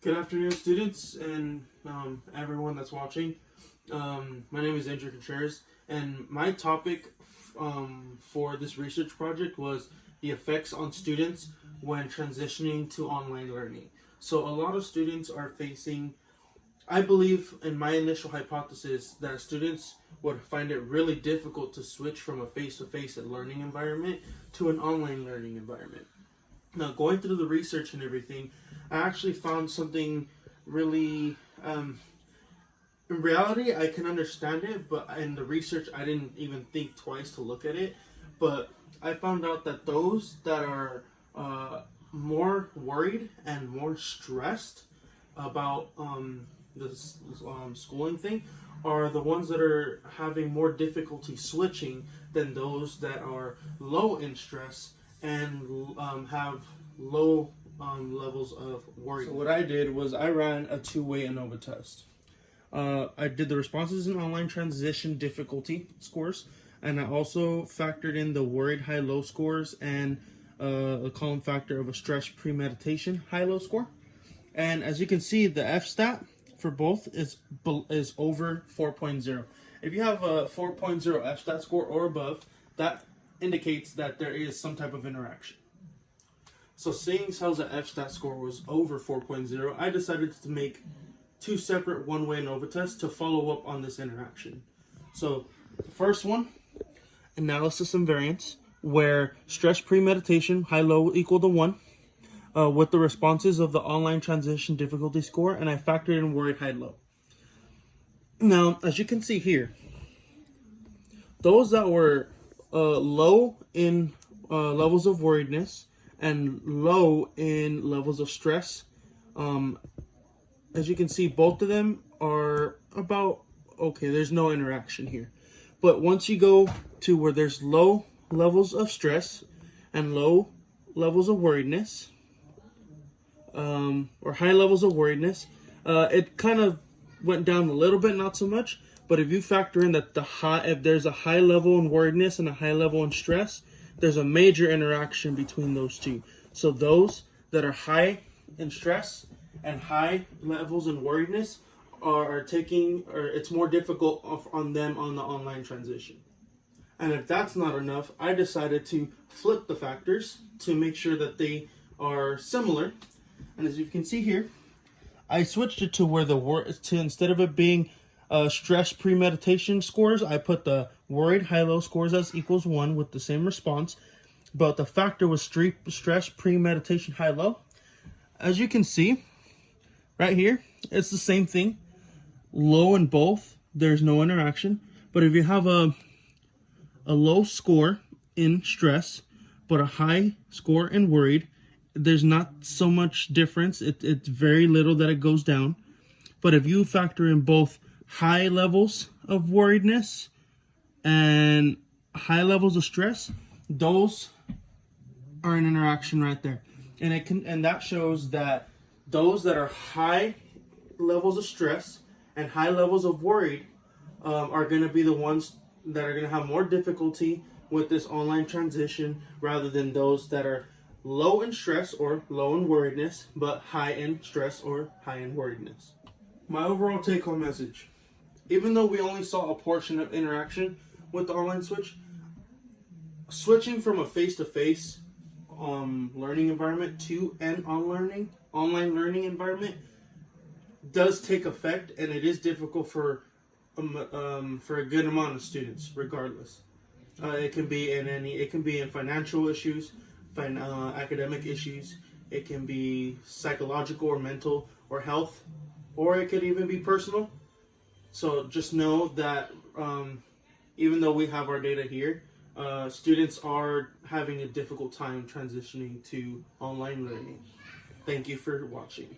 Good afternoon, students and everyone that's watching. My name is Andrew Contreras, and my topic for this research project was the effects on students when transitioning to online learning. So a lot of students are facing, I believe in my initial hypothesis, that students would find it really difficult to switch from a face-to-face learning environment to an online learning environment. Now, going through the research and everything, I actually found something really. In reality, I can understand it, but in the research, I didn't even think twice to look at it. But I found out that those that are more worried and more stressed about this schooling thing are the ones that are having more difficulty switching than those that are low in stress and have low levels of worry. So what I did was I ran a two-way ANOVA test. I did the responses in online transition difficulty scores, and I also factored in the worried high-low scores and a column factor of a stress premeditation high-low score. And as you can see, the F-stat for both is over 4.0. If you have a 4.0 F-stat score or above, that indicates that there is some type of interaction. So seeing as how the F-stat score was over 4.0, I decided to make two separate one-way ANOVA tests to follow up on this interaction. So the first one, analysis and variance, where stress premeditation, high-low equal to 1, with the responses of the online transition difficulty score, and I factored in worried high-low. Now, as you can see here, those that were low in levels of worriedness and low in levels of stress, as you can see, both of them are about okay. There's no interaction here. But once you go to where there's low levels of stress and low levels of worriedness, or high levels of worriedness, it kind of went down a little bit, not so much. But if you factor in that if there's a high level in worriedness and a high level in stress, there's a major interaction between those two. So those that are high in stress and high levels in worriedness it's more difficult on them on the online transition. And if that's not enough, I decided to flip the factors to make sure that they are similar. And as you can see here, I switched it to where instead of it being stress premeditation scores, I put the worried high-low scores as equals 1 with the same response, but the factor was stress premeditation high-low. As you can see right here, it's the same thing. Low in both, there's no interaction. But if you have a low score in stress but a high score in worried, there's not so much difference. It's very little that it goes down. But if you factor in both high levels of worriedness and high levels of stress, those are an interaction right there. And that shows that those that are high levels of stress and high levels of worried are going to be the ones that are going to have more difficulty with this online transition rather than those that are low in stress or low in worriedness, but high in stress or high in worriedness. My overall take-home message: even though we only saw a portion of interaction with the online switching from a face-to-face learning environment to an online learning environment does take effect, and it is difficult for a good amount of students, regardless. It can be in financial issues, academic issues. It can be psychological or mental or health, or it could even be personal. So just know that even though we have our data here, students are having a difficult time transitioning to online learning. Thank you for watching.